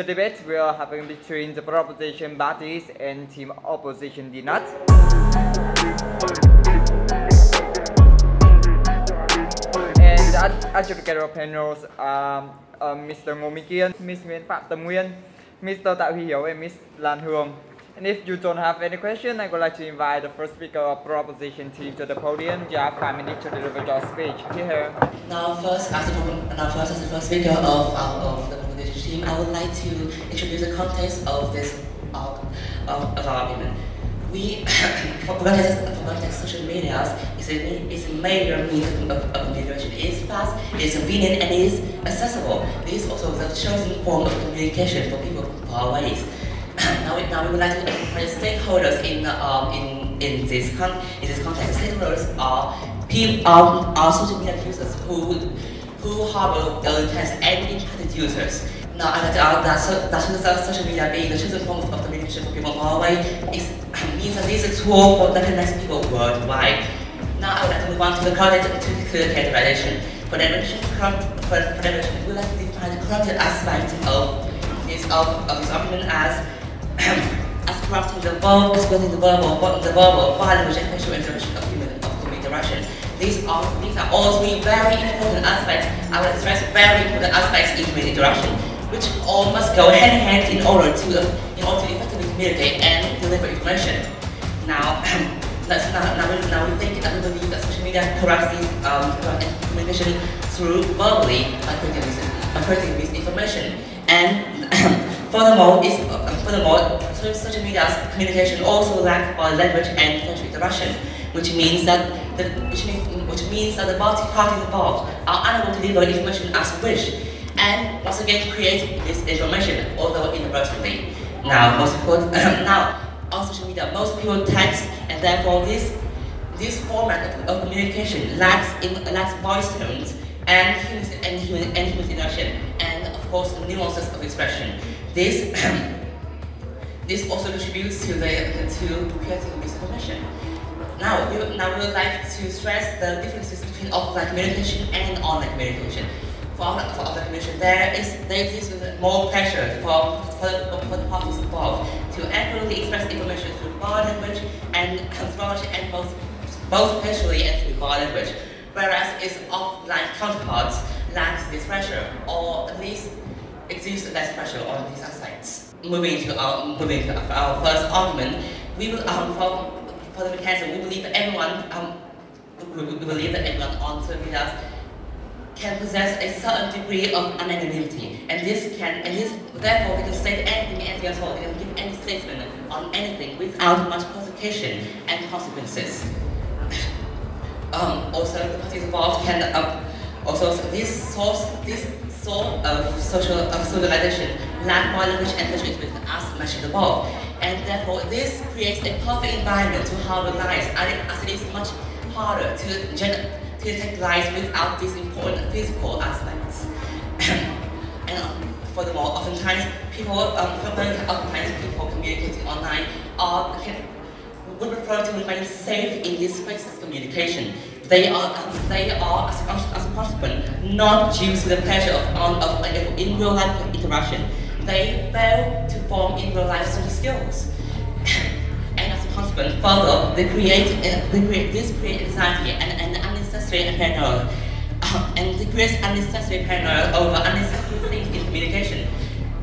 debate we are having between the proposition parties and team opposition Deez Nuts. And the adjudicator panels are Mr. Ngô Minh Kiên, Miss Nguyễn Phạm Tâm Nguyên, Mr. Tạo Hiếu, and Miss Lan Hương. And if you don't have any question, I would like to invite the first speaker of proposition team to the podium. You have 5 minutes to deliver your speech. Here. Now, first, as the first speaker of the proposition team, I would like to introduce the context of this of our argument. For context, social media is a major means of communication. It is fast, it is convenient, and it is accessible. It is also the chosen form of communication for people from far away. Now we would like to identify the stakeholders in this context. Stakeholders are social media users who harbor ill intent and impacted users. Now I like to add that social media being the chosen form of communication for people far away means that this is a tool for connecting people worldwide. Now I would like to move on to the categorization. For definition, we would like to define the corrupted aspect of this argument as corrupting the verbal, expressing the verbal, language and facial interaction of human interaction. These are all three very important aspects. I will stress very important aspects in human interaction, which all must go hand in hand in order to effectively communicate and deliver information. Now, we believe that social media corrupts communication through verbally by creating misinformation. And furthermore, social media's communication also lacks body language and facial interaction, which means that the parties involved are unable to deliver information as wished, and once again create misinformation, although inadvertently. Now, on social media, most people text, and therefore this format of communication lacks voice tones and human interaction, and of course nuances of expression. This also contributes to creating misinformation. Now we would like to stress the differences between offline communication and online communication. For offline communication, there exists more pressure for the parties involved to accurately express information through body language and both facially and through body language, whereas its offline counterparts lacks this pressure, or at least exists less pressure on these aspects. Moving to our first argument, we will for the mechanism, we believe that everyone on social media can possess a certain degree of anonymity, and therefore we can state anything at all. We can give any statement on anything without much prosecution and consequences. Also, the parties involved can this sort of socialization lack body language and facial expression as mentioned above, and therefore this creates a perfect environment to harbor lies, as it is much harder to detect lies without these important physical aspects. And furthermore, oftentimes people communicating online would prefer to remain safe in this faceless communication. They are as a consequence, not used to the pleasure of in real life interaction. They fail to form in real life social skills. And as a consequence, further, this creates anxiety and unnecessary paranoia. And it creates unnecessary paranoia over unnecessary things in communication.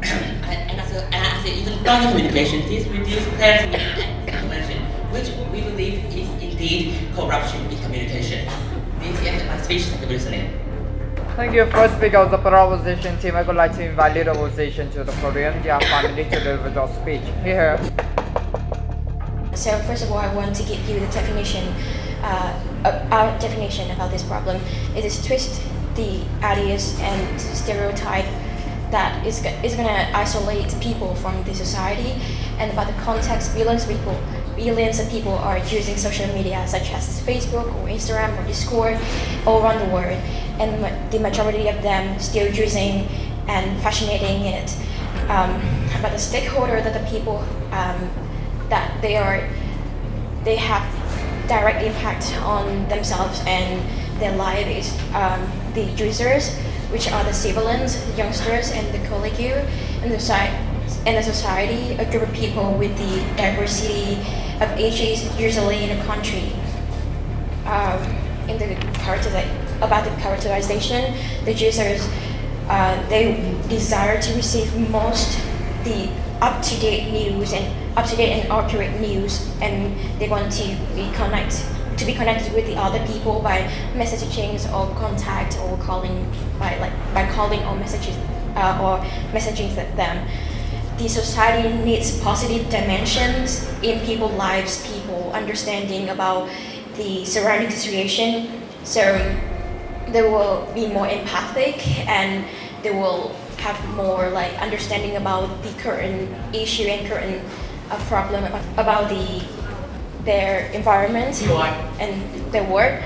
and as an even further communication, this reduces clarity and information, which we believe is indeed corruption in communication. This is my speech. Thank you for listening. Thank you. First speaker of the proposition team, I would like to invite leader opposition to the podium. You have 5 minutes to deliver your speech. Here. So first of all, I want to give you the definition, our definition about this problem. It is twist the ideas and stereotype that is going to isolate people from the society, and about the context, billions of people are using social media such as Facebook or Instagram or Discord all around the world, and the majority of them still using and fascinating it. But the stakeholder that the people that they have direct impact on themselves and their life is the users, which are the civilians, the youngsters, and the colleague, and the society, a group of people with the diversity of ages usually in a country. About the characterization, the users they desire to receive most the up-to-date news and accurate news, and they want to be connected with the other people by messaging or contact or calling by calling or messaging them. The society needs positive dimensions in people's lives, people understanding about the surrounding situation, so they will be more empathic and they will have more understanding about the current issue and current problem about their environment and their work.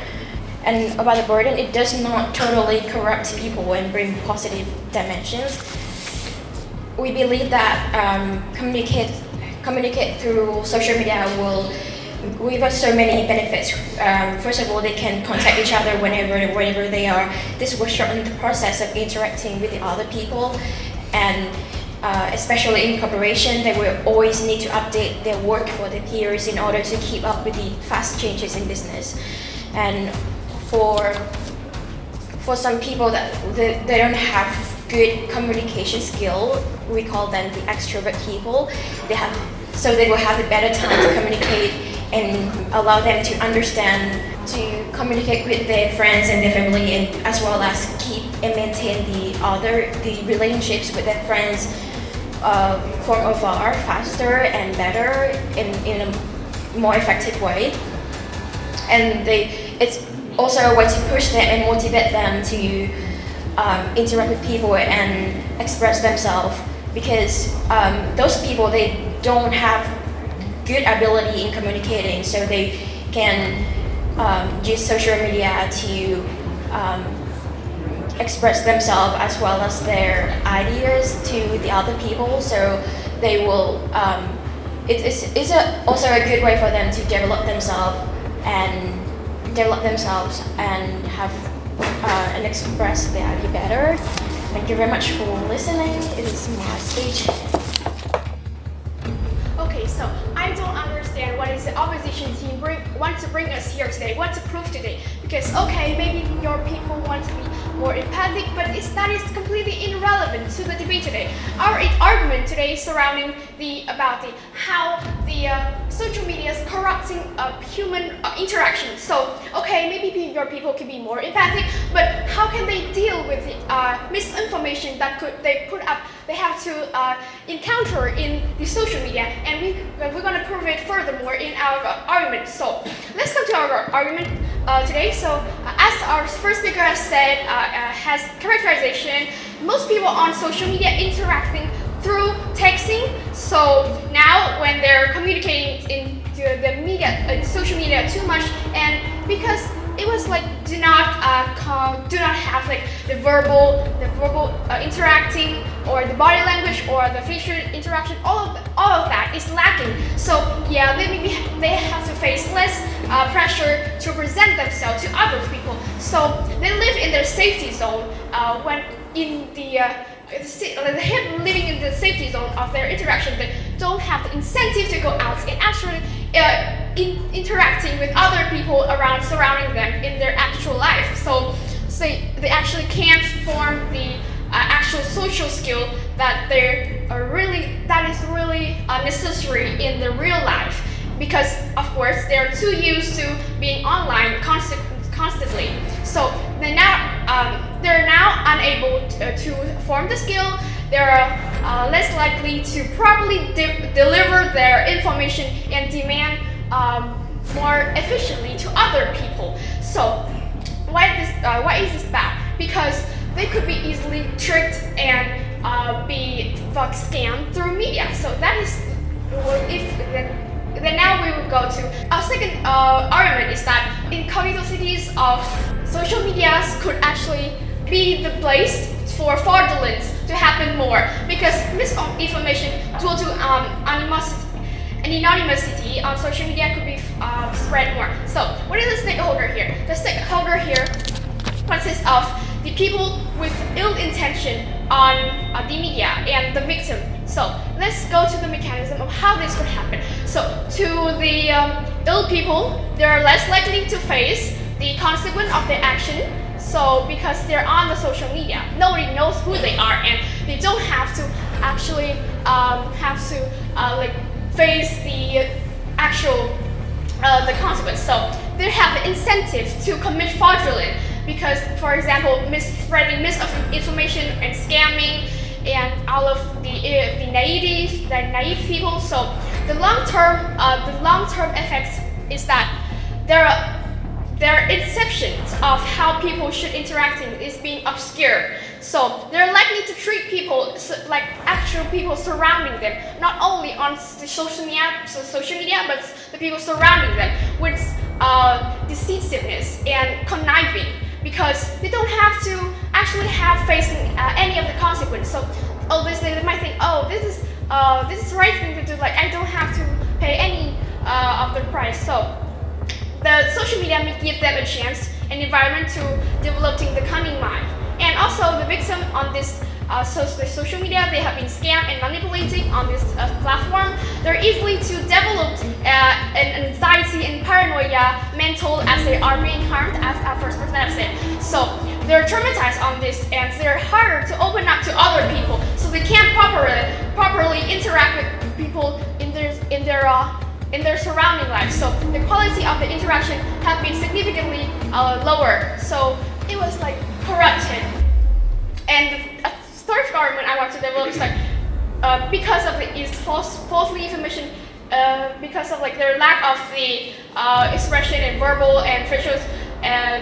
And about the burden, it does not totally corrupt people and bring positive dimensions. We believe that communicate through social media will give us so many benefits. First of all, they can contact each other wherever they are. This will shorten the process of interacting with the other people, and especially in corporation, they will always need to update their work for their peers in order to keep up with the fast changes in business. And for some people that they don't have good communication skill, we call them the extrovert people. They will have a better time to communicate and allow them to understand, to communicate with their friends and their family, and as well as keep and maintain the relationships with their friends from afar faster and better in a more effective way. And it's also a way to push them and motivate them to interact with people and express themselves, because those people, they don't have good ability in communicating, so they can use social media to express themselves as well as their ideas to the other people. So they will it's also a good way for them to develop themselves and have and express their idea better. Thank you very much for listening. It is my speech. Okay, so I don't understand what is the opposition team want to bring us here today, want to prove today. Because okay, maybe your people want to be more empathic, but that is completely irrelevant to the debate today. Our argument today is surrounding how the social media is corrupting human interaction. So okay, maybe your people can be more empathic, but how can they deal with the misinformation that they have to encounter in the social media? And we're going to prove it furthermore in our argument. So let's come to our argument today. So as our first speaker has said, has characterization, most people on social media interacting through texting. So now when they're communicating in the media, in social media too much, and because it was do not have the verbal interacting, or the body language, or the facial interaction. All of that is lacking. So yeah, they have to face less pressure to present themselves to other people. So they live in their safety zone when in living in the safety zone of their interaction. They don't have the incentive to go out and actually interacting with other people surrounding them in their actual life. So they actually can't form the actual social skill that is really necessary in the real life, because of course they're too used to being online constantly. So they're now unable to form the skill. They're less likely to properly deliver their information and demand more efficiently to other people. So why is this bad? Because they could be easily tricked and be scammed through media. So that is, then now we will go to our second argument, is that in capital cities of social medias could actually be the place for fraudulence to happen more, because misinformation due to anonymity on social media could be spread more. So what is the stakeholder here? The stakeholder here consists of the people with ill intention on the media and the victim. So let's go to the mechanism of how this could happen. So to the ill people, they are less likely to face the consequence of their action. So because they're on the social media, nobody knows who they are, and they don't have to actually like face the actual the consequence. So they have the incentive to commit fraudulent because, for example, spreading misinformation and scamming and all of the naive people. So the long-term effects is that their inceptions of how people should interact is being obscured. So they're likely to treat people like actual people surrounding them, not only on the social media, but the people surrounding them with deceiveness and conniving, because they don't have to actually have facing any of the consequence. So they might think, oh, this is the right thing to do. Like, I don't have to pay any of the price. So the social media may give them a chance, an environment to developing the cunning mind. And also the victim on this social media, they have been scammed and manipulating on this platform. They're easily to develop an anxiety and paranoia mental as they are being harmed, as our first person have said. So they're traumatized on this, and they're harder to open up to other people. So they can't properly interact with people in their surrounding life. So the quality of the interaction have been significantly lower. So it was like corrupted. And the third argument I want to develop is like because of the falsely information, because of like their lack of the expression and verbal and facial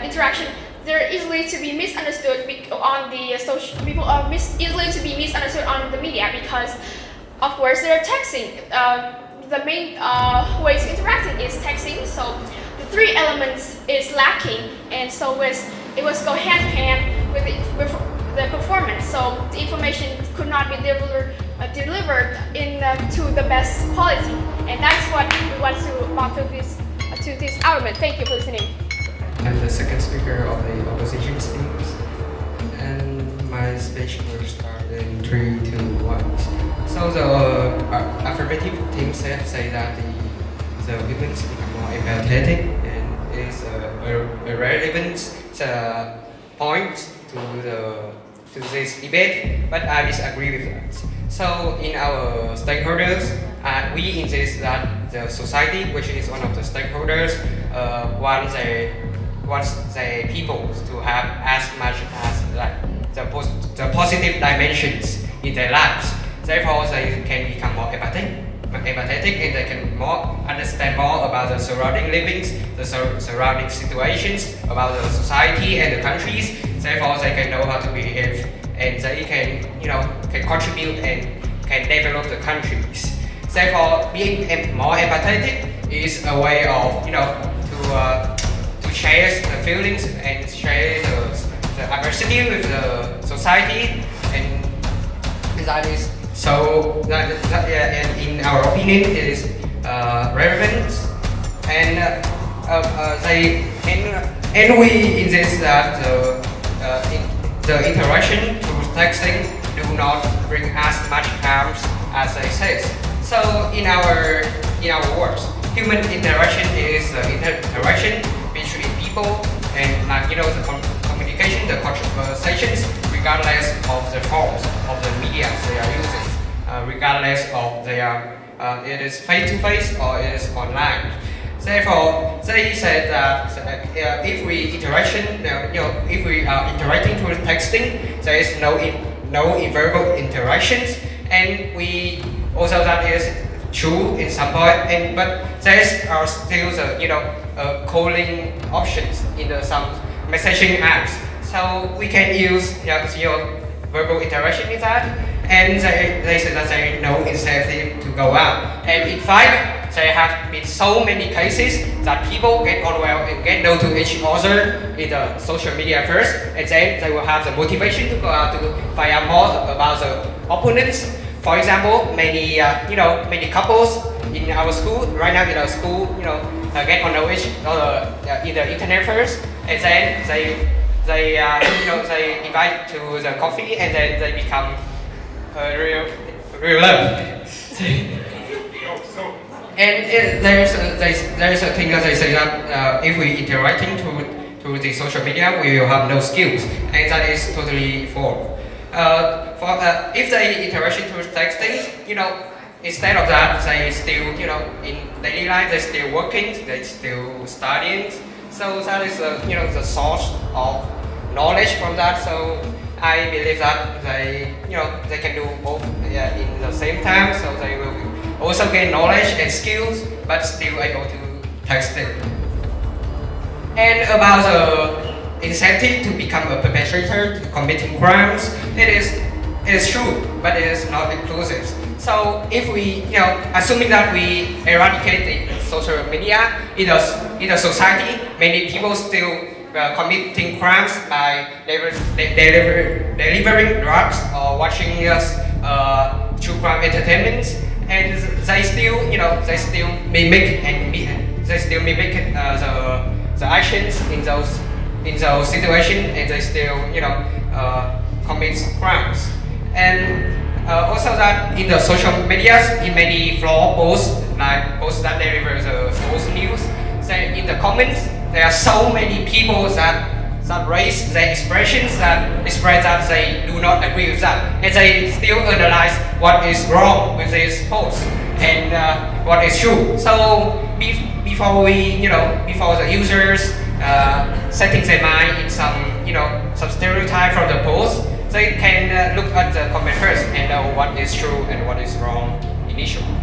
interaction, they're easily to be misunderstood on the social. People are easily to be misunderstood on the media because, of course, they're texting. The main ways interacting is texting. So the three elements is lacking, and so it was go hand in hand with the performance. So the information could not be delivered to the best quality, and that's what we want to mark to this argument. Thank you for listening. I'm the second speaker of the opposition teams, and my speech will start in 3, 2, 1. So the affirmative team say that the women become more empathetic, and is a relevant point to this debate, but I disagree with that. So in our stakeholders, we insist that the society, which is one of the stakeholders, wants the people to have as much as like the positive dimensions in their lives. Therefore, they can become more empathetic, and they can understand more about the surrounding livings, the surrounding situations, about the society and the countries. Therefore, they can know how to behave, and they can contribute and can develop the countries. Therefore, being more empathetic is a way of to share the feelings and share the adversity with the society, and that is so. And in our opinion, it is relevant, and we insist that the interaction through texting do not bring as much harm as they say. So in our words, human interaction is the interaction between people, and the communication, the conversations, regardless of the forms of the media they are using, regardless of their it is face-to-face or it is online. Therefore, they said that if we if we are interacting through texting, there is no verbal interactions, and we also that is true in some point. But there are still the calling options in some messaging apps, so we can use verbal interaction with that. And they said that there is no incentive to go out. And in fact, there have been so many cases that people get on well and get know to each other in the social media first, and then they will have the motivation to go out to find out more about the opponents. For example, many couples in our school right now get on know each other in the internet first, and then they they invite to the coffee and then they become real love. And there's a thing that they say that if we interacting through the social media, we will have no skills, and that is totally false. If they interaction through texting, instead of that, they still, in daily life, they're still working, they're still studying. So that is, the source of knowledge from that. So I believe that they can do both in the same time. So they will also gain knowledge and skills, but still able to text it. And about the incentive to become a perpetrator to committing crimes, it is true, but it is not inclusive. So if we, assuming that we eradicate the social media in a society, many people still committing crimes by delivering drugs or watching true crime entertainment, and they still, mimic the actions in those situations, and they still, commit crimes. And also that in the social medias, in many flawed posts, like posts that deliver the false news, in the comments, there are so many people that raise their expressions that express that they do not agree with that, and they still analyze what is wrong with this post and what is true. So before the users setting their mind in some stereotype from the post, they can look at the comment first and know what is true and what is wrong initially.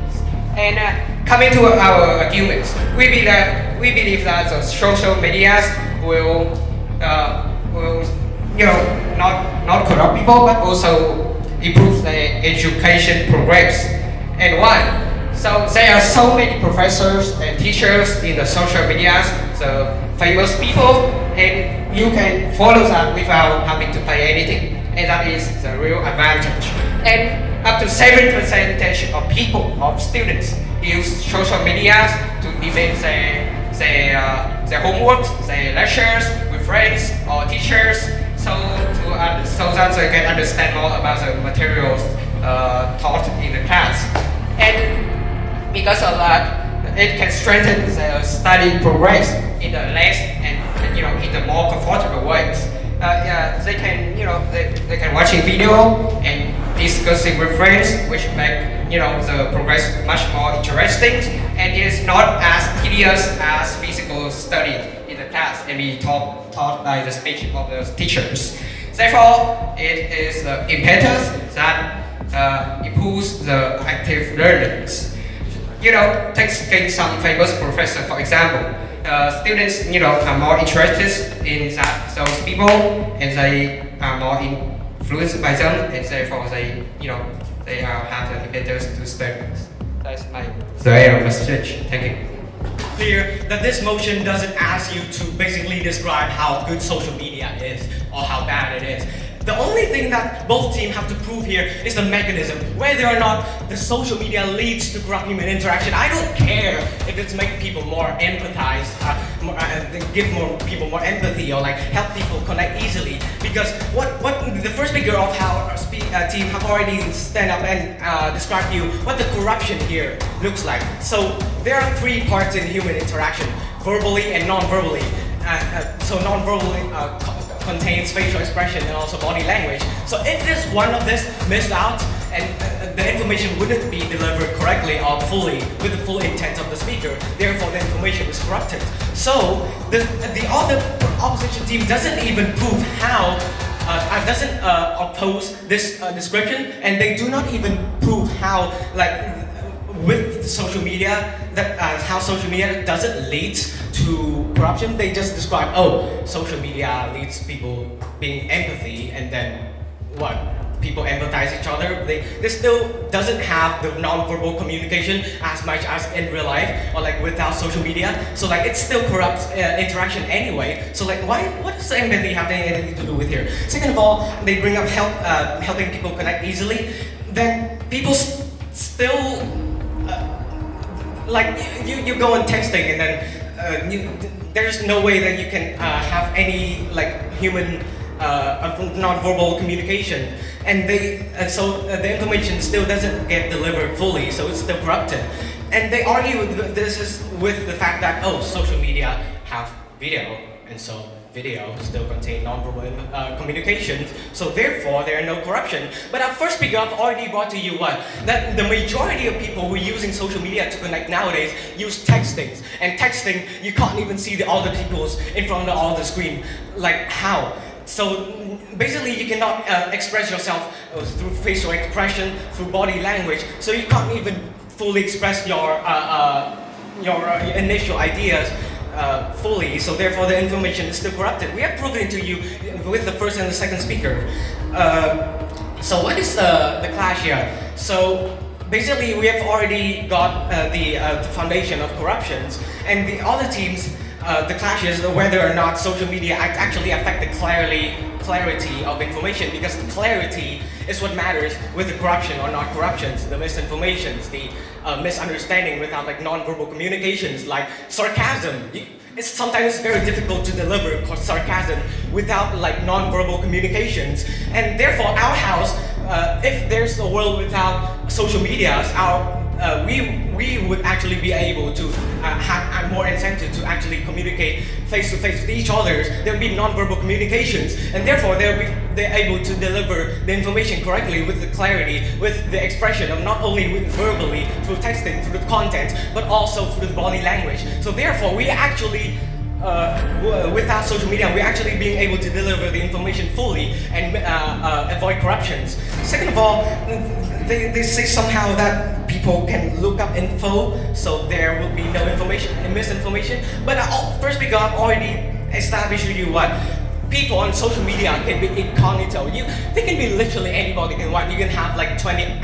And coming to our arguments, we believe that the social medias will not corrupt people, but also improve their education progress. And why? So there are so many professors and teachers in the social medias, the famous people, and you can follow that without having to pay anything, and that is the real advantage. And up to 7% of people, of students, use social media to debate their homework, their lectures with friends or teachers, so that they can understand more about the materials taught in the class. And because of that, it can strengthen their study progress in the less and in the more comfortable ways. They can they can watching video and discussing with friends, which make the progress much more interesting, and it is not as tedious as physical study in the class and be taught by the speech of the teachers. Therefore, it is the impetus that improves the active learnings. Taking some famous professor, for example, students are more interested in those people, and they are more influenced by them, and therefore they have the impetus to study. That's my message. Thank you. Clear that this motion doesn't ask you to basically describe how good social media is or how bad it is. The only thing that both teams have to prove here is the mechanism, whether or not the social media leads to corrupt human interaction. I don't care if it's making people more empathize, give people more empathy, or like help people connect easily. Because what the first speaker of our team have already stand up and described to you what the corruption here looks like. So there are three parts in human interaction: verbally and non-verbally. So non-verbally contains facial expression and also body language. So if there's one of this missed out, and the information wouldn't be delivered correctly or fully with the full intent of the speaker, therefore the information is corrupted. So the other opposition team doesn't even prove how, doesn't oppose this description, and they do not even prove how, with social media, how social media doesn't lead to corruption. They just describe, social media leads people being empathy, and then what? People empathize each other. They still doesn't have the non-verbal communication as much as in real life, or without social media. So it still corrupts interaction anyway. So what does empathy have anything to do with here? Second of all, they bring up helping people connect easily. Then people still you go on texting, and then there's no way that you can have any like human non-verbal communication, and so the information still doesn't get delivered fully, so it's still corrupted. And they argue with the fact that, oh, social media have video, and so video still contain non-verbal communications, so therefore there are no corruption. But our first speaker I've already brought to you that the majority of people who are using social media to connect nowadays use texting. And texting, you can't even see all the people's in front of all the screen. Like how? So basically you cannot express yourself through facial expression, through body language, so you can't even fully express your initial ideas fully, so therefore the information is still corrupted. We have proven it to you with the first and the second speaker. So what is the clash here? So basically we have already got the foundation of corruptions, and the other teams, the clash is whether or not social media actually affect the clarity of information, because the clarity is what matters with the corruption or not corruptions, the misinformations, the misunderstanding without like non-verbal communications, like sarcasm. Sometimes it's very difficult to deliver sarcasm without like non-verbal communications, and therefore our house, if there's a world without social medias, we would actually be able to have more incentive to actually communicate face to face with each other. There will be non-verbal communications, and therefore they're able to deliver the information correctly with the clarity, with the expression of not only verbally through texting, through the content, but also through the body language. So therefore we actually without social media, we're actually being able to deliver the information fully and avoid corruptions. Second of all, they say somehow that people can look up info, so there will be no information and misinformation. But first, because I've already established with you what people on social media can be incognito. They can be literally anybody. You can have like 20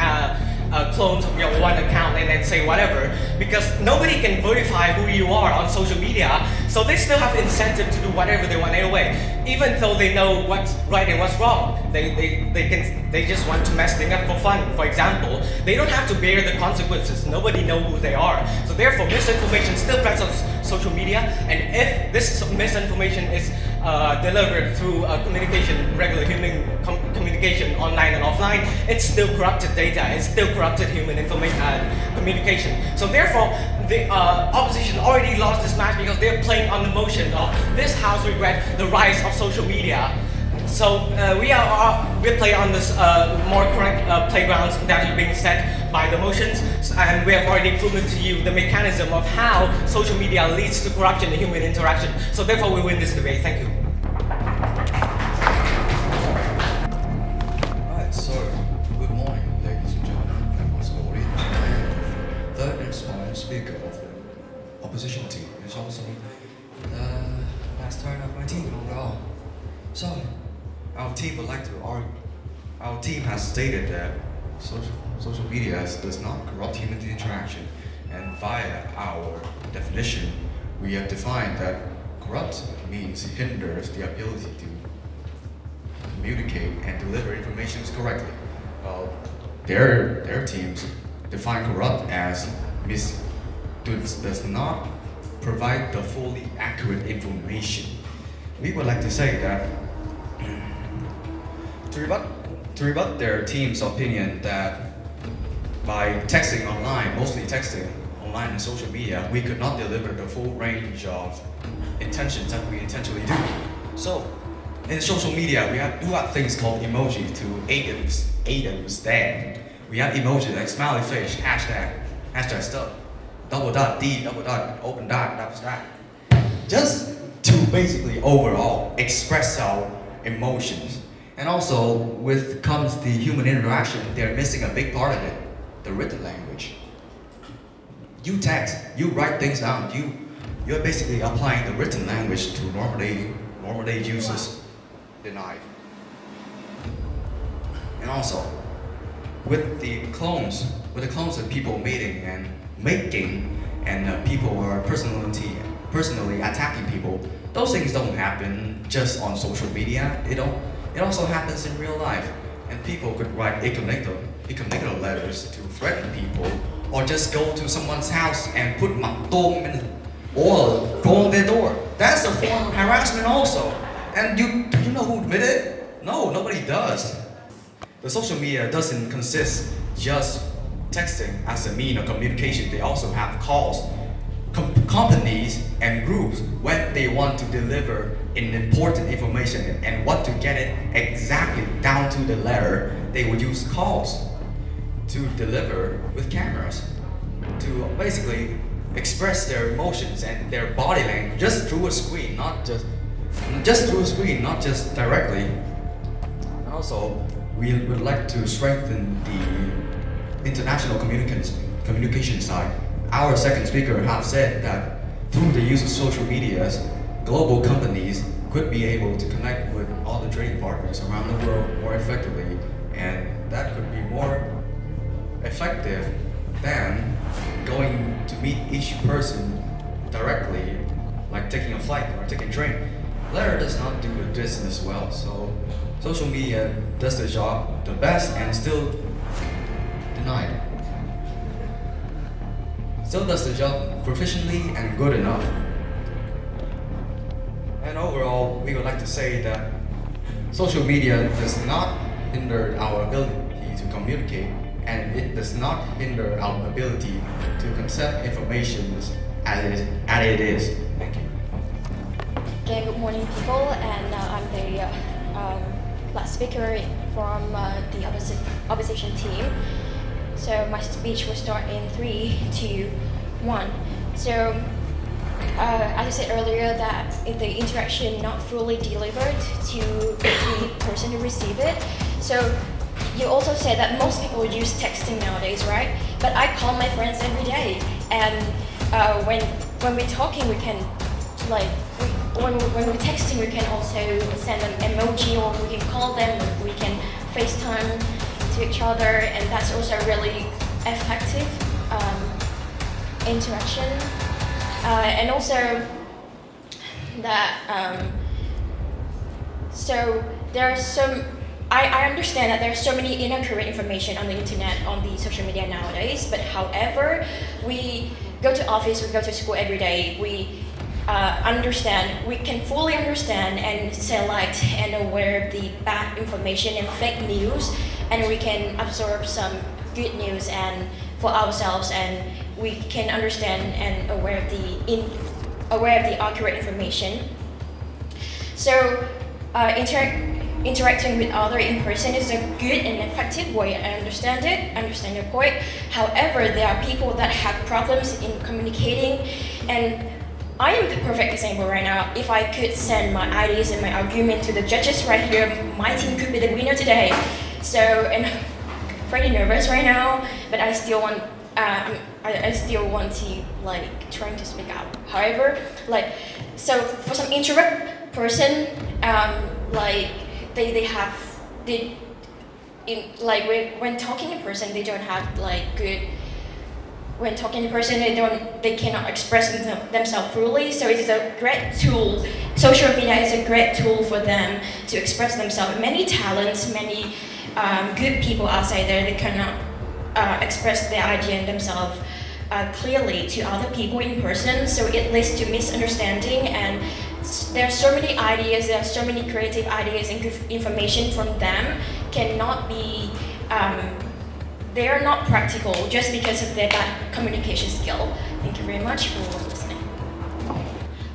clones of your one account and then say whatever, because nobody can verify who you are on social media, so they still have incentive to do whatever they want anyway, even though they know what's right and what's wrong. They just want to mess things up for fun. For example, they don't have to bear the consequences. Nobody knows who they are. So therefore, misinformation still spreads on social media, and if this misinformation is delivered through communication, regular human communication, online and offline, it's still corrupted data. It's still corrupted human communication. So therefore, the opposition already lost this match because they're playing on the motion of this house regret the rise of social media. So we're playing on this more correct playgrounds that are being set by the motions, and we have already proven to you the mechanism of how social media leads to corruption in human interaction. So therefore we win this debate. Thank you. Right, so good morning, ladies and gentlemen, members of the audience. Third inspired speaker of the opposition team is also the last turn of my team overall. So our team would like to argue. Our team has stated that social media does not corrupt human interaction, and via our definition, we have defined that corrupt means hinders the ability to communicate and deliver information correctly. Their teams define corrupt as does not provide the fully accurate information. We would like to say that to rebut their team's opinion that by texting online, mostly texting online and social media, we could not deliver the full range of intentions that we intentionally do. So, in social media, we do have things called emoji to aid understand. We have emoji like smiley face, hashtag stuff, double dot, D, double dot, open dot, double dot. Just to basically overall express our emotions. And also, with comes the human interaction, they're missing a big part of it, the written language. You text, you write things down, you're basically applying the written language to normal day users denied. And also, with the clones of people meeting and making, and people are personally attacking people, those things don't happen just on social media. It also happens in real life, and people could write incognito letters to threaten people, or just go to someone's house and put maktom and oil on their door. form of harassment also. And do you know who admitted it? No, nobody does. The social media doesn't consist just texting as a mean of communication. They also have calls. Companies and groups, when they want to deliver important information and want to get it exactly down to the letter, they would use calls to deliver with cameras to basically express their emotions and their body language just through a screen, not just through a screen, not just directly. And also, we would like to strengthen the international communication side. Our second speaker have said that through the use of social medias, global companies could be able to connect with all the trading partners around the world more effectively, and that could be more effective than going to meet each person directly, like taking a flight or taking a train. Letter does not do the business well, so social media does the job the best and still denied. Still does the job proficiently and good enough. And overall, we would like to say that social media does not hinder our ability to communicate, and it does not hinder our ability to concept information as it is. Thank you. Okay, good morning, people, and I'm the last speaker from the opposition team. So my speech will start in 3, 2, 1. So as I said earlier, that the interaction not fully delivered to the person who received it. So you also said that most people use texting nowadays, right? But I call my friends every day, and when we're talking, we can when we're texting, we can also send them emoji, or we can call them, or we can FaceTime to each other, and that's also really effective interaction. And also that so there are some. I understand that there are so many inaccurate information on the internet, on the social media nowadays. But however, we go to office, we go to school every day. We understand, we can fully understand and select and aware of the bad information and fake news, and we can absorb some good news and for ourselves, and we can understand and aware of the accurate information. So interacting with others in person is a good and effective way. I understand it, understand your point. However, there are people that have problems in communicating, and I am the perfect example right now. If I could send my ideas and my argument to the judges right here, my team could be the winner today. So, and I'm pretty nervous right now, but I still want I still want to trying to speak out. However, so for some introvert person, when talking in person, they don't have good. When talking in person, they cannot express themselves fully. So it is a great tool. Social media is a great tool for them to express themselves. Many talents, many good people outside there, they cannot express their idea and themselves clearly to other people in person. So it leads to misunderstanding, and there are so many ideas, there are so many creative ideas and good information from them cannot be. They are not practical just because of their bad communication skill. Thank you very much for listening.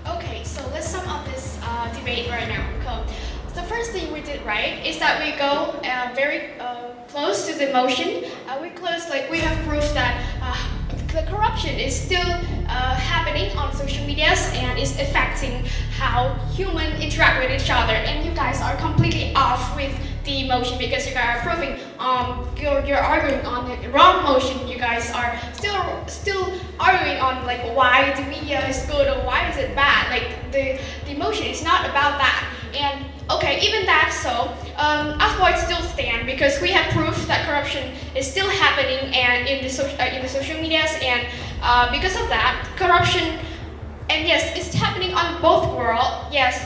Okay, so let's sum up this debate right now. The first thing we did right is that we go very close to the motion. We have proof that the corruption is still happening on social medias and is affecting how humans interact with each other. And you guys are completely off with the emotion because you guys are proving you're arguing on the wrong motion. You guys are still arguing on why the media is good or why is it bad. The emotion is not about that. And okay, even that, so our point still stand because we have proof that corruption is still happening and in the social medias, and because of that, corruption, and yes, it's happening on both world. Yes,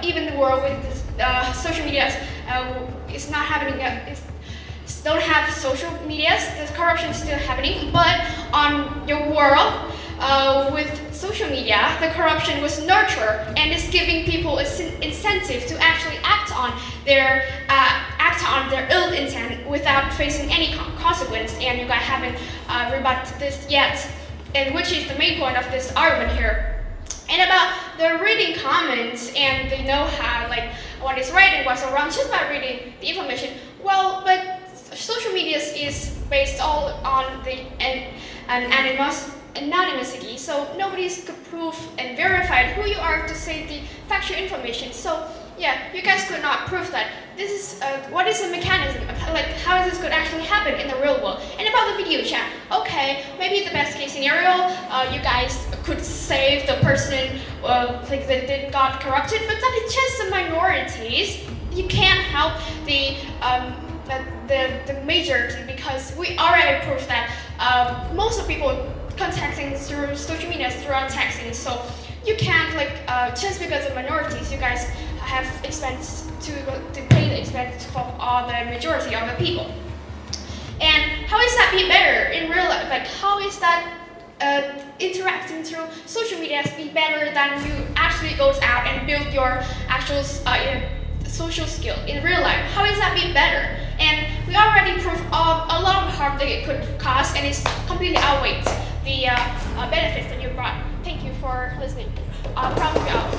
even the world with social medias, it's not happening. Don't have social medias. The corruption is still happening, but on your world with social media, the corruption was nurtured and is giving people an incentive to actually act on their ill intent without facing any consequence. And you guys haven't rebutted this yet, and which is the main point of this argument here. And about the reading comments and they know how like what is right and what's wrong just by reading the information. Well, but social media is based all on the anonymity, so nobody's could prove and verify who you are to say the factual information. So yeah, you guys could not prove that. This is what is the mechanism of like how this could actually happen in the real world. And about the video chat, okay, maybe the best case scenario, you guys could save the person like that didn't got corrupted, but that is just the minorities. You can't help the majority, because we already proved that most of people contacting through social media throughout texting. So you can't like just because of minorities, you guys have expense to pay the expense for all the majority of the people. And how is that be better in real life? Like how is that interacting through social media be better than you actually goes out and build your actual social skill in real life? How is that be better? And we already proved a lot of harm that it could cause, and it's completely outweighs the benefits that you brought. Thank you for listening. Probably out.